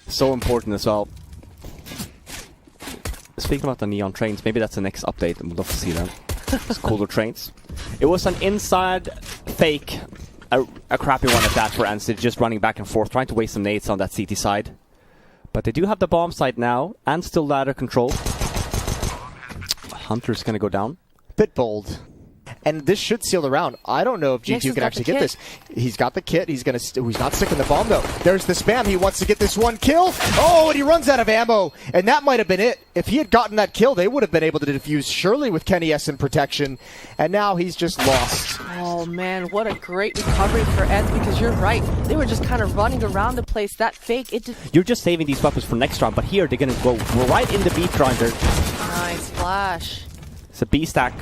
So important as well. Speaking about the neon trains, maybe that's the next update. We'd love to see them. It's cooler trains. It was an inside fake, a crappy one at that for ENCE, just running back and forth, trying to waste some nades on that CT side. But they do have the bomb site now, and still ladder control. Hunter's gonna go down. Bit bold. And this should seal the round. I don't know if G2 can actually get this. He's got the kit. He's gonna. He's not sticking the bomb though. There's the spam. He wants to get this one kill. Oh, and he runs out of ammo. And that might have been it. If he had gotten that kill, they would have been able to defuse surely with Kenny S in protection. And now he's just lost. Oh man, what a great recovery for ENCE, because you're right. They were just kind of running around the place. That fake, it did. You're just saving these weapons for next round, but here they're gonna go right in the beat grinder. Nice flash. It's a B stack.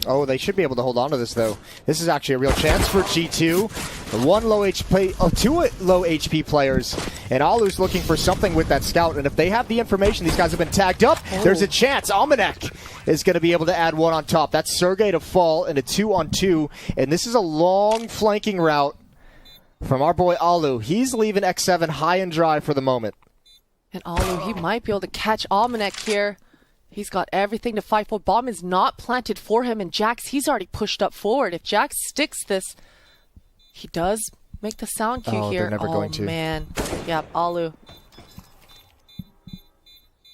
Oh, they should be able to hold on to this, though. This is actually a real chance for G2. One low HP, two low HP players, and allu's looking for something with that scout. And if they have the information, these guys have been tagged up. There's a chance. Almanac is going to be able to add one on top. That's Sergej to fall in a 2-on-2, and this is a long flanking route from our boy allu. He's leaving X7 high and dry for the moment. And allu, he might be able to catch Almanac here. He's got everything to fight for. Bomb is not planted for him, and Jax, he's already pushed up forward. If Jax sticks this, he does make the sound cue here. They're never going to. Oh, man. Yeah, allu.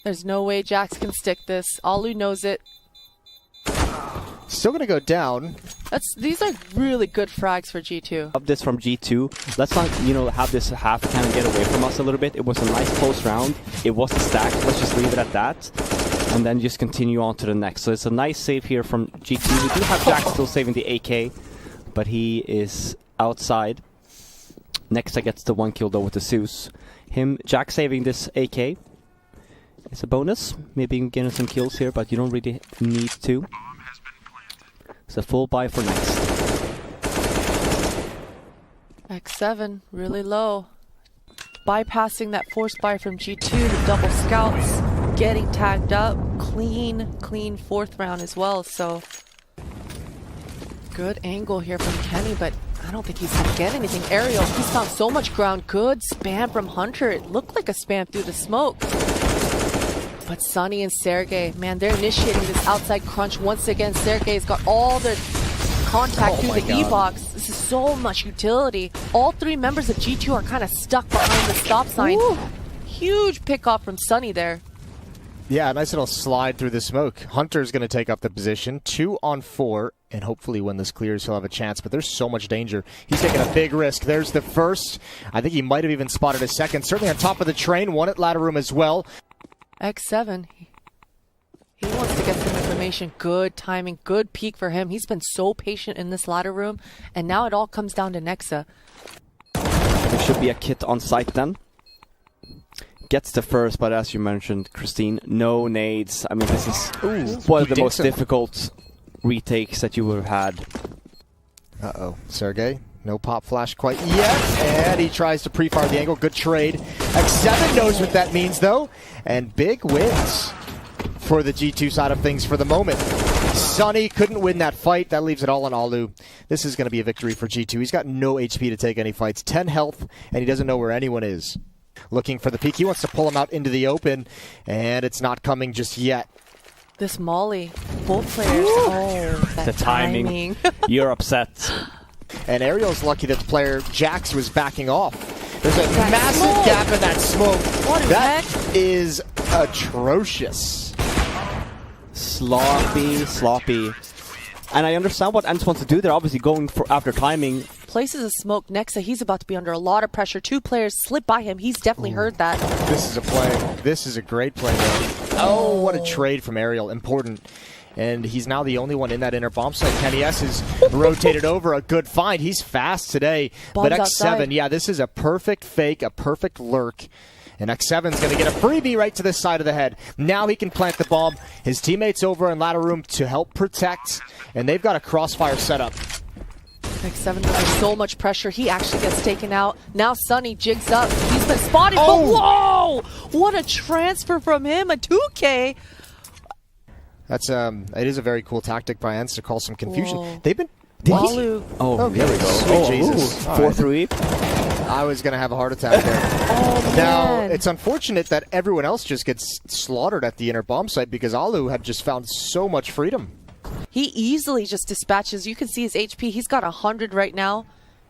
There's no way Jax can stick this. Allu knows it. Still going to go down. These are really good frags for G2. Of this from G2. Let's not, have this half kind of get away from us a little bit. It was a nice close round. It was a stack. Let's just leave it at that. And then just continue on to the next. So it's a nice save here from G2. We do have Jack still saving the AK, but he is outside. Nexa gets the 1 kill though with the Zeus. Jack saving this AK. It's a bonus. Maybe you can get some kills here, but you don't really need to. It's a full buy for next. X7, really low. Bypassing that force buy from G2, the double scouts. Getting tagged up. Clean 4th round as well. So good angle here from Kenny, but I don't think he's gonna get anything. Aerial, he's found so much ground. Good spam from Hunter. It looked like a spam through the smoke. But Sunny and Sergej, man, they're initiating this outside crunch once again. Sergej's got all the contact through the E-box. This is so much utility. All 3 members of G2 are kind of stuck behind the stop sign. Ooh. Huge pick off from Sunny there. Yeah, a nice little slide through the smoke. Hunter's going to take up the position. 2-on-4, and hopefully when this clears, he'll have a chance. But there's so much danger. He's taking a big risk. There's the first. I think he might have even spotted a second. Certainly on top of the train. One at ladder room as well. X7, he wants to get some information. Good timing, good peek for him. He's been so patient in this ladder room. And now it all comes down to Nexa. There should be a kit on site then. Gets the first, but as you mentioned, Christine, no nades. I mean, this is one of the most difficult retakes that you would have had. Uh-oh. Sergej, no pop flash quite yet. And he tries to pre-fire the angle. Good trade. X7 knows what that means, though. And big wins for the G2 side of things for the moment. Sunny couldn't win that fight. That leaves it all on allu. This is going to be a victory for G2. He's got no HP to take any fights. 10 health, and he doesn't know where anyone is. Looking for the peek. He wants to pull him out into the open, and it's not coming just yet. This Molly, both players. Oh, that the timing. You're upset. And Ariel's lucky that the player Jax was backing off. There's a massive gap in that smoke. That is atrocious. Sloppy. And I understand what ENCE wants to do. They're obviously going for after timing. Places a smoke. Nexa, he's about to be under a lot of pressure. 2 players slip by him. He's definitely heard that. This is a play. This is a great play. Oh, what a trade from Ariel. Important. And he's now the only one in that inner bomb site. Kenny S is rotated over. A good find. He's fast today. Bombs but X7, outside. Yeah, this is a perfect fake, a perfect lurk. And X7's going to get a freebie right to this side of the head. Now he can plant the bomb. His teammates over in ladder room to help protect. And they've got a crossfire set up. X7 under so much pressure. He actually gets taken out. Now Sunny jigs up. He's been spotted. Oh! But whoa! What a transfer from him. A 2K. That's it is a very cool tactic by ENCE to cause some confusion. Whoa. They've been Allu. Oh, there we go. Oh, Jesus. 4-3. I was going to have a heart attack there. Oh, Now, man. it's unfortunate that everyone else just gets slaughtered at the inner bomb site because Allu had just found so much freedom. He easily just dispatches. You can see his HP. He's got 100 right now.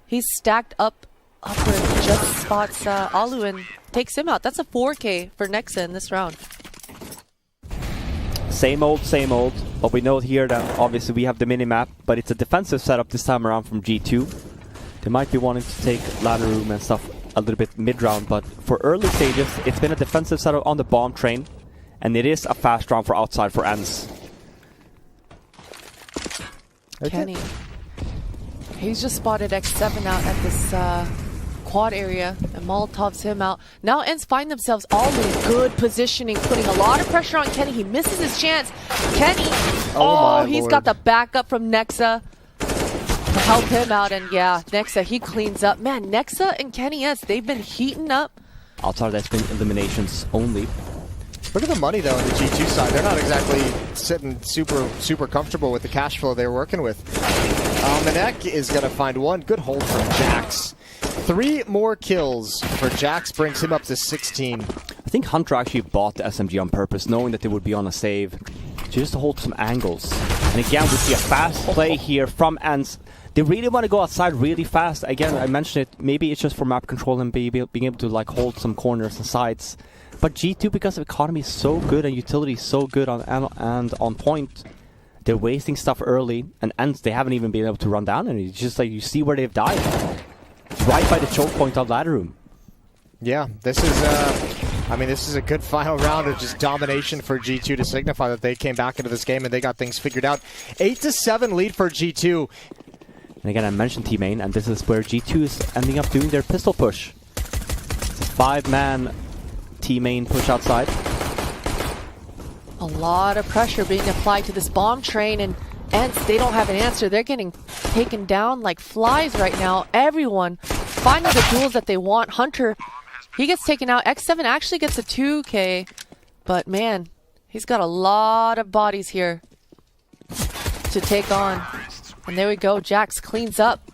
He's stacked up upward, just spots Allu and takes him out. That's a 4K for Nexa in this round. Same old, same old. But we know here that obviously we have the mini-map, but it's a defensive setup this time around from G2. They might be wanting to take ladder room and stuff a little bit mid-round, but for early stages, it's been a defensive setup on the bomb train, and it is a fast round for outside for ENCE. Kenny. He's just spotted X7 out at this quad area, and Molotov's him out. Now ENCE find themselves all in good positioning, putting a lot of pressure on Kenny. He misses his chance. Kenny, Oh, my he's Lord. got the backup from Nexa to help him out, and yeah, Nexa, he cleans up. Man, Nexa and Kenny ENCE, they've been heating up. Outside, that's been eliminations only. Look at the money, though, on the G2 side. They're not exactly sitting super comfortable with the cash flow they're working with. Manek is going to find one. Good hold from Jax. 3 more kills for Jax brings him up to 16. I think Hunter actually bought the SMG on purpose, knowing that they would be on a save, just to hold some angles. And again, we see a fast play here from ENCE. They really want to go outside really fast. Again, I mentioned it, maybe it's just for map control and being able to like hold some corners and sides. But G2, because of economy is so good and utility is so good and on point, they're wasting stuff early, and ENCE, they haven't even been able to run down, and it's just like you see where they've died. Right by the choke point of ladder room. Yeah, this is a good final round of just domination for G2 to signify that they came back into this game and they got things figured out. 8-7 lead for G2. And again, I mentioned T-main, and this is where G2 is ending up doing their pistol push. It's a 5-man T-main push outside. A lot of pressure being applied to this bomb train, and ENCE, they don't have an answer. They're getting taken down like flies right now. Everyone finding the duels that they want. Hunter, he gets taken out. X7 actually gets a 2K, but man, he's got a lot of bodies here to take on. And there we go. Jax cleans up.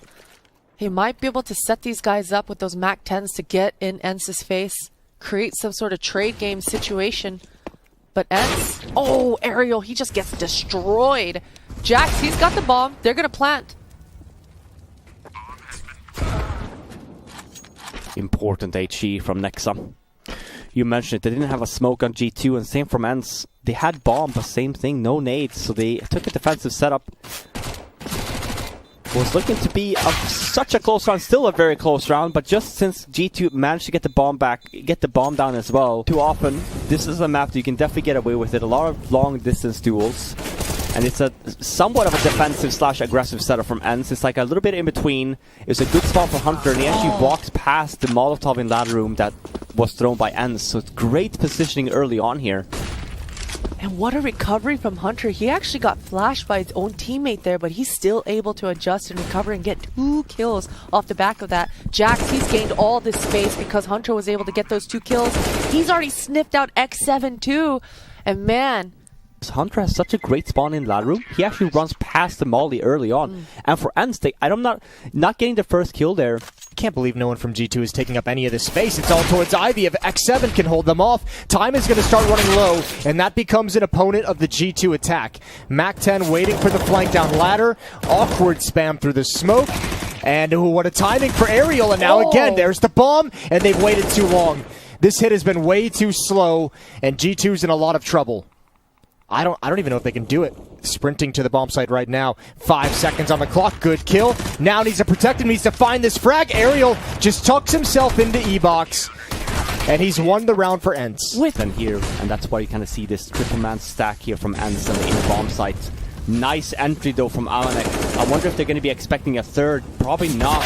He might be able to set these guys up with those Mac 10s to get in ENCE's face, create some sort of trade game situation. But ENCE, oh, Aerial, he just gets destroyed. Jax, he's got the bomb. They're going to plant. Important HE from Nexa. You mentioned it, they didn't have a smoke on G2, and same from ENCE. They had bomb, but same thing, no nades, so they took a defensive setup. Was looking to be such a close round, still a very close round, but just since G2 managed to get the bomb back, get the bomb down as well, too often, this is a map that you can definitely get away with it. A lot of long distance duels, and it's a somewhat of a defensive / aggressive setup from ENCE. It's like a little bit in between. It's a good spot for Hunter, and he actually walks past the Molotov in ladder room that was thrown by ENCE, so it's great positioning early on here. And what a recovery from Hunter. He actually got flashed by his own teammate there, but he's still able to adjust and recover and get 2 kills off the back of that. Jax, he's gained all this space because Hunter was able to get those 2 kills. He's already sniffed out X7 too. And man, Hunter has such a great spawn in ladder room. He actually runs past the molly early on. And for ENCE, I'm not getting the first kill there. Can't believe no one from G2 is taking up any of this space. It's all towards Ivy. If X7 can hold them off, time is going to start running low, and that becomes an opponent of the G2 attack. Mac 10 waiting for the flank down ladder. Awkward spam through the smoke. And what a timing for Aerial. And now again, there's the bomb, and they've waited too long. This hit has been way too slow, and G2's in a lot of trouble. I don't even know if they can do it. Sprinting to the bomb site right now. 5 seconds on the clock. Good kill. Now needs to protect him. Needs to find this frag. Aerial just tucks himself into E-box. And he's won the round for ENCE. And here, and that's why you kind of see this triple man stack here from ENCE in the bomb site. Nice entry though from Alanek. I wonder if they're going to be expecting a third. Probably not.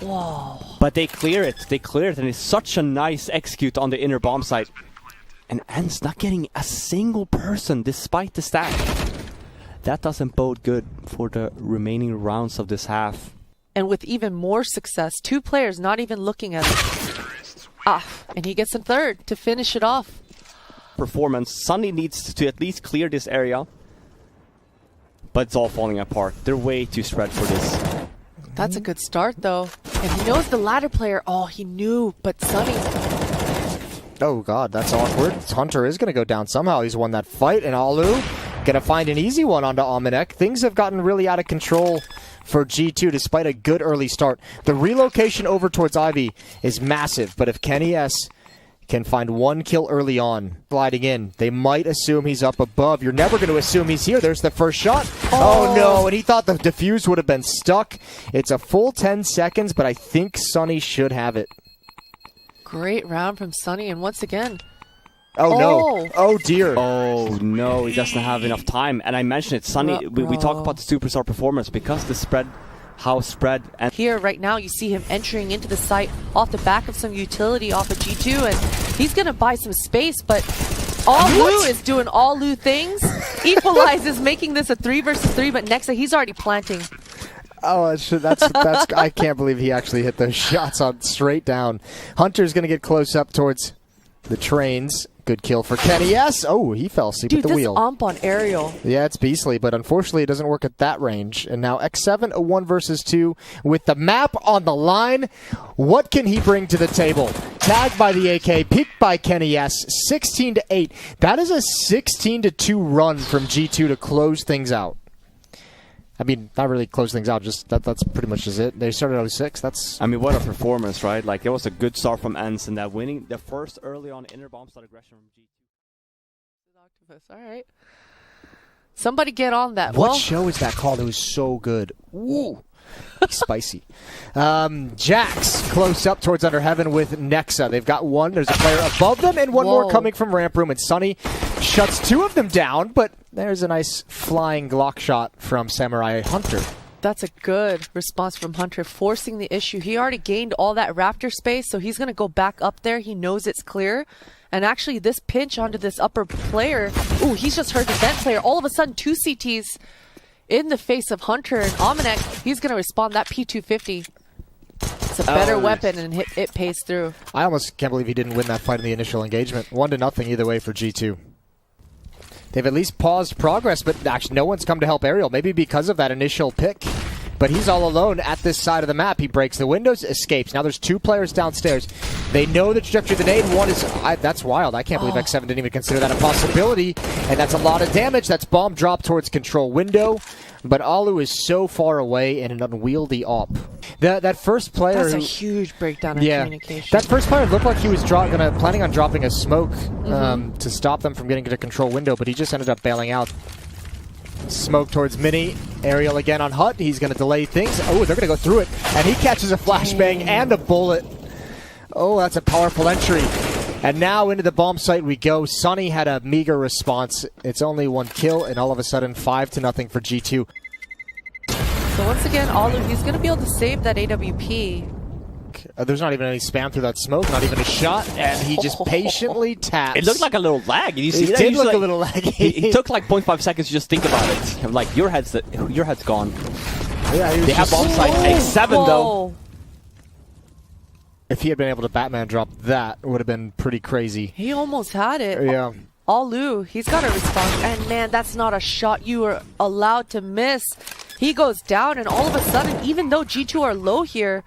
whoa. But they clear it. They clear it, and it's such a nice execute on the inner bomb site. And ENCE not getting a single person despite the stack. That doesn't bode good for the remaining rounds of this half. And with even more success, 2 players not even looking at it. And he gets a third to finish it off. Performance. Sunny needs to at least clear this area. But it's all falling apart. They're way too spread for this. That's a good start, though. And he knows the ladder player. Oh, he knew, but Sunny. Oh god, that's awkward. Hunter is going to go down somehow. He's won that fight, and allu going to find an easy one onto Almanek. Things have gotten really out of control for G2 despite a good early start. The relocation over towards Ivy is massive, but if KennyS can find one kill early on, sliding in, they might assume he's up above. You're never going to assume he's here. There's the first shot. Oh no, and he thought the defuse would have been stuck. It's a full 10 seconds, but I think Sunny should have it. Great round from Sunny, and once again. Oh no. Oh dear. Oh no, he doesn't have enough time. And I mentioned it, Sunny, we talk about the superstar performance because the spread, how spread. And here right now you see him entering into the site off the back of some utility off of G2, and he's going to buy some space, but allu is doing allu things. Equalizes, making this a 3 versus 3, but nexa, he's already planting. Oh, that's I can't believe he actually hit those shots on straight down. Hunter's going to get close up towards the trains. Good kill for KennyS. Oh, he fell asleep at the wheel. Dude, this ump on aerial. Yeah, it's beastly, but unfortunately it doesn't work at that range. And now X7, a 1 versus 2 with the map on the line. What can he bring to the table? Tagged by the AK, peeked by KennyS, 16-8. That is a 16-2 run from G2 to close things out. I mean, not really close things out, just that's pretty much just it. They started at 06. That's. I mean, what a performance, right? Like, it was a good start from ENCE, and that winning the first early on inner bomb start aggression from G2. All right. Somebody get on that. What show is that called? It was so good. Woo! Spicy. Jax close up towards Under Heaven with Nexa. They've got one. There's a player above them and one more coming from ramp room. And Sunny shuts two of them down, but there's a nice flying Glock shot from Samurai Hunter. That's a good response from Hunter, forcing the issue. He already gained all that Raptor space, so he's going to go back up there. He knows it's clear. And actually, this pinch onto this upper player, ooh, he's just heard the vent player. All of a sudden, 2 CTs in the face of Hunter and Almanek. He's going to respond. That P250. It's a better weapon, and it pays through. I almost can't believe he didn't win that fight in the initial engagement. 1-0 either way for G2. They've at least paused progress, but actually no one's come to help Aerial. Maybe because of that initial pick. But he's all alone at this side of the map. He breaks the windows, escapes. Now there's 2 players downstairs. They know the trajectory of the nade. One is... that's wild. I can't believe X7 didn't even consider that a possibility. And that's a lot of damage. That's bomb drop towards control window. But allu is so far away in an unwieldy op. That first player... That's a huge breakdown in communication. That first player looked like he was planning on dropping a smoke to stop them from getting to the control window, but he just ended up bailing out. Smoke towards Mini. Aerial again on Hut. He's going to delay things. Oh, they're going to go through it. And he catches a flashbang and a bullet. Oh, that's a powerful entry. And now into the bomb site we go. Sunny had a meager response. It's only 1 kill, and all of a sudden 5-0 for G2. So once again, allu, he's going to be able to save that AWP. There's not even any spam through that smoke, not even a shot, and he just patiently taps. It looked like a little lag. You see it that? did look like, a little laggy. He took like 0.5 seconds to just think about it. Like, your head's gone. Yeah, they have bomb site X7 though. If he had been able to Batman drop that, it would have been pretty crazy. He almost had it. Yeah. allu, he's got a response. And man, that's not a shot you are allowed to miss. He goes down, and all of a sudden, even though G2 are low here,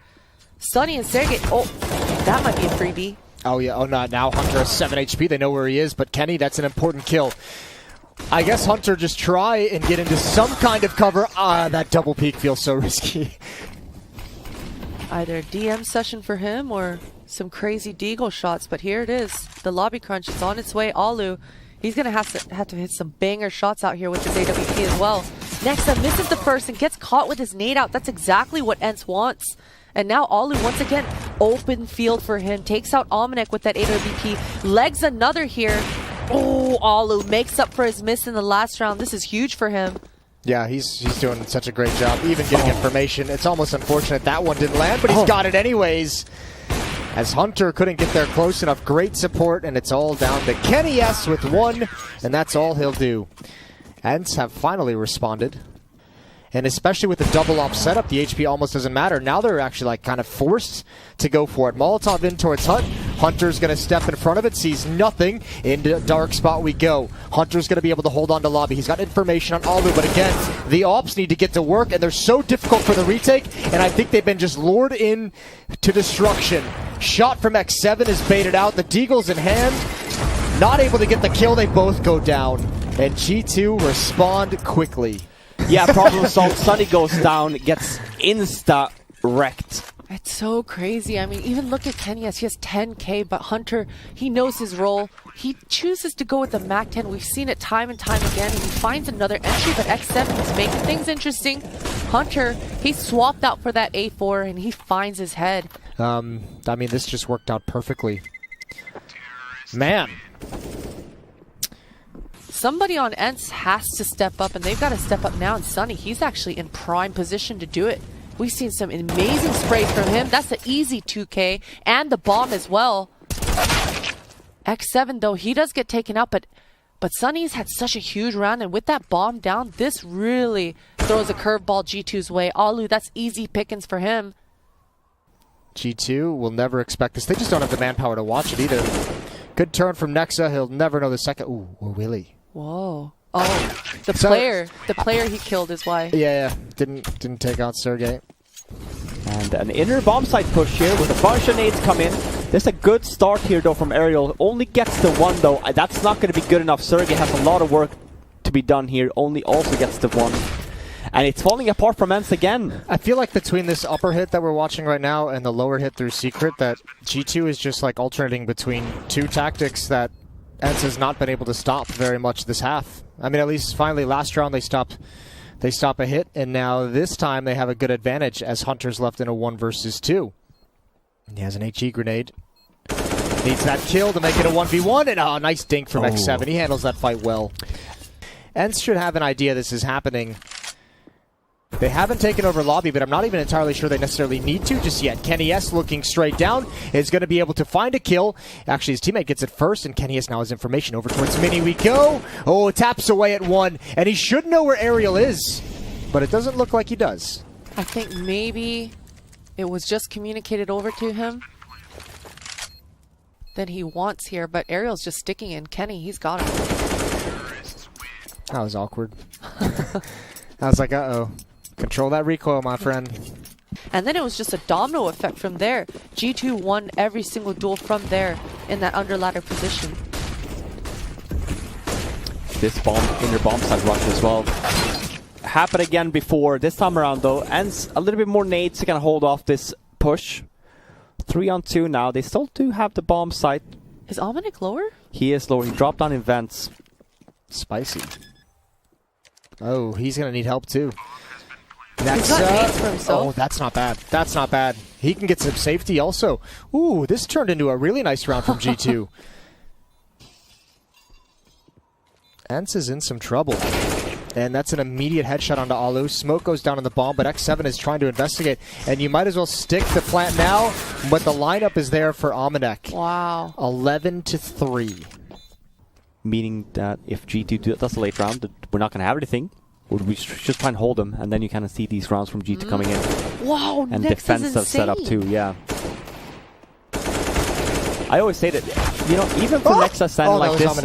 Sunny and Sergej, oh, that might be a freebie. Oh yeah, oh no, now Hunter has 7 HP, they know where he is, but Kenny, that's an important kill. I guess Hunter just try and get into some kind of cover. That double peek feels so risky. Either a DM session for him or some crazy deagle shots, but here it is. The lobby crunch is on its way. allu, he's going to have to hit some banger shots out here with his AWP as well. Nexa misses the first and gets caught with his nade out. That's exactly what ENCE wants. And now allu, once again, open field for him. Takes out Almanek with that AWP. Legs another here. Oh, allu makes up for his miss in the last round. This is huge for him. Yeah, he's doing such a great job, even getting information. It's almost unfortunate that one didn't land, but he's got it anyways. As Hunter couldn't get there close enough. Great support, and it's all down to KennyS with 1, and that's all he'll do. ENCE have finally responded. And especially with the double op setup, the HP almost doesn't matter. Now they're actually like kind of forced to go for it. Molotov in towards Hunt. Hunter's going to step in front of it, sees nothing. Into dark spot we go. Hunter's going to be able to hold on to lobby. He's got information on Allu, but again, the ops need to get to work, and they're so difficult for the retake, and I think they've been just lured in to destruction. Shot from X7 is baited out. The Deagle's in hand. Not able to get the kill. They both go down. And G2 respond quickly. Yeah, problem solved. Sunny goes down, gets insta-wrecked. It's so crazy. I mean, even look at KennyS. He has 10k, but Hunter, he knows his role. He chooses to go with the MAC-10. We've seen it time and time again, and he finds another entry, but X7 is making things interesting. Hunter, he swapped out for that A4, and he finds his head. I mean, this just worked out perfectly. Man. Somebody on ENCE has to step up, and they've got to step up now. And Sunny, he's actually in prime position to do it. We've seen some amazing sprays from him. That's an easy 2K, and the bomb as well. X7, though, he does get taken out, but Sunny's had such a huge round, and with that bomb down, this really throws a curveball G2's way. Allu, that's easy pickings for him. G2 will never expect this. They just don't have the manpower to watch it either. Good turn from Nexa. He'll never know the second. Ooh, or Willie. Whoa. Oh, the player he killed is why. Yeah. Didn't take out Sergej. And an inner bomb site push here with a bunch of nades come in. There's a good start here though from Aerial. Only gets the one though. That's not going to be good enough. Sergej has a lot of work to be done here. Only also gets the one. And it's falling apart from ENCE again. I feel like between this upper hit that we're watching right now and the lower hit through Secret, that G2 is just like alternating between two tactics that ENCE has not been able to stop very much this half. I mean, at least finally last round they stop a hit, and now this time they have a good advantage as Hunter's left in a 1 versus 2. He has an HE grenade. Needs that kill to make it a 1v1, and a nice dink from X7. He handles that fight well. ENCE should have an idea this is happening. They haven't taken over lobby, but I'm not even entirely sure they necessarily need to just yet. KennyS looking straight down is going to be able to find a kill. Actually, his teammate gets it first, and KennyS now has information. Over towards Mini we go. Oh, taps away at 1, and he should know where Aerial is, but it doesn't look like he does. I think maybe it was just communicated over to him that he wants here, but Aerial's just sticking in. Kenny, he's got him. That was awkward. I was like, uh-oh. Control that recoil, my friend. And then it was just a domino effect from there. G2 won every single duel from there in that under ladder position. This inner bomb side rush as well. Happened again before. This time around though, ENCE a little bit more nades to kind of hold off this push. 3-on-2 now. They still do have the bomb site. Is Almanac lower? He is lower. He dropped down in vents. Spicy. Oh, he's going to need help too. He's got nades for himself. Oh, that's not bad. That's not bad. He can get some safety also. Ooh, this turned into a really nice round from G2. ENCE is in some trouble. And that's an immediate headshot onto Allu. Smoke goes down on the bomb, but X7 is trying to investigate. And you might as well stick the plant now, but the lineup is there for Almanac. Wow. 11-3. Meaning that if G2 does a late round, we're not going to have anything. We just try and hold them, and then you kind of see these rounds from G2 coming in. Wow, and Nexa's defensive setup too, yeah. I always say that, you know, even for Nexa send like this,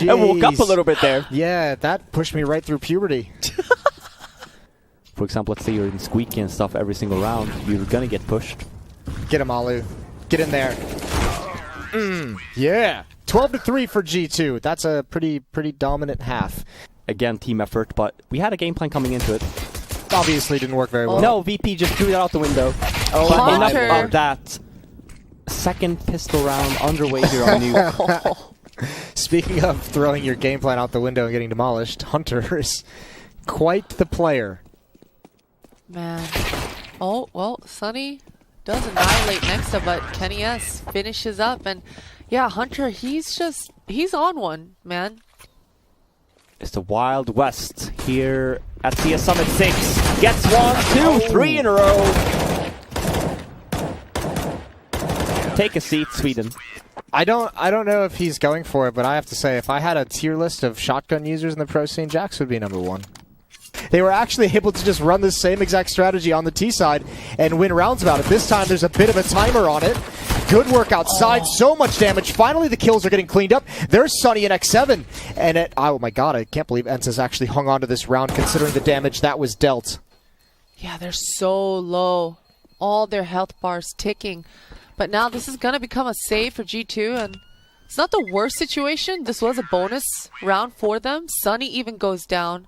I woke up a little bit there. Yeah, that pushed me right through puberty. For example, let's say you're in squeaky and stuff every single round, you're gonna get pushed. Get him, Allu. Get in there. Yeah. 12-3 for G2. That's a pretty dominant half. Again, team effort, but we had a game plan coming into it. Obviously didn't work very well. No, VP just threw that out the window. Oh, but enough Hunter. of that. Second pistol round underway here on New. Speaking of throwing your game plan out the window and getting demolished, Hunter is quite the player. Man. Oh, well, Sunny does annihilate Nexa, but KennyS finishes up. And yeah, Hunter, he's on one, man. It's the Wild West here at CS Summit 6. Gets 1, 2, 3 in a row. Take a seat, Sweden. I don't know if he's going for it, but I have to say, if I had a tier list of shotgun users in the pro scene, Jax would be number 1. they were actually able to just run the same exact strategy on the T side and win rounds about it. This time there's a bit of a timer on it. Good work outside, so much damage. Finally the kills are getting cleaned up. There's Sunny and X7. And oh my god, I can't believe ENCE has actually hung on to this round considering the damage that was dealt. Yeah, they're so low. All their health bars ticking. But now this is going to become a save for G2, and it's not the worst situation. This was a bonus round for them. Sunny even goes down.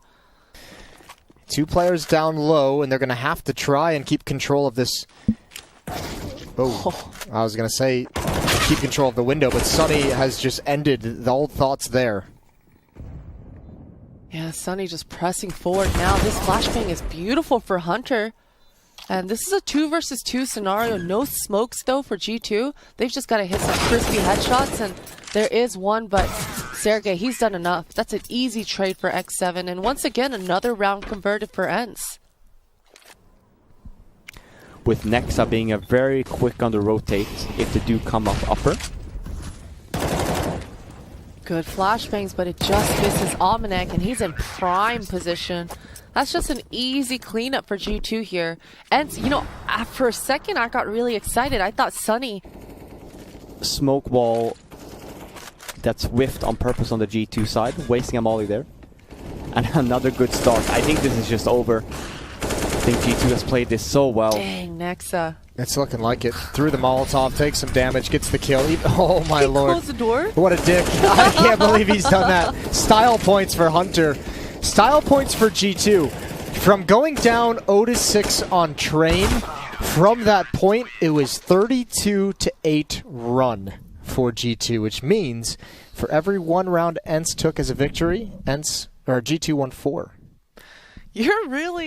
2 players down low, and they're going to have to try and keep control of this. Oh, I was going to say keep control of the window, but Sunny has just ended the old thoughts there. Yeah, Sunny just pressing forward now. This flashbang is beautiful for Hunter. And this is a 2 versus 2 scenario. No smokes, though, for G2. They've just got to hit some crispy headshots, and there is one, but Sergej, he's done enough. That's an easy trade for X7, and once again, another round converted for ENCE. With nexa being a very quick on the rotate if they do come up upper. Good flashbangs, but it just misses Almanac, and he's in prime position. That's just an easy cleanup for G2 here. And, you know, for a second, I got really excited. I thought Sunny... Smoke wall that's whiffed on purpose on the G2 side, wasting a molly there. And another good start. I think this is just over. I think G2 has played this so well. Dang, Nexa. It's looking like it. Through the Molotov, takes some damage, gets the kill. Oh my lord. Close the door? What a dick. I can't believe he's done that. Style points for Hunter. Style points for G2. From going down 0-6 on Train, from that point, it was 32-8 run for G2, which means for every 1 round ENCE took as a victory, G2 won 4. You're really...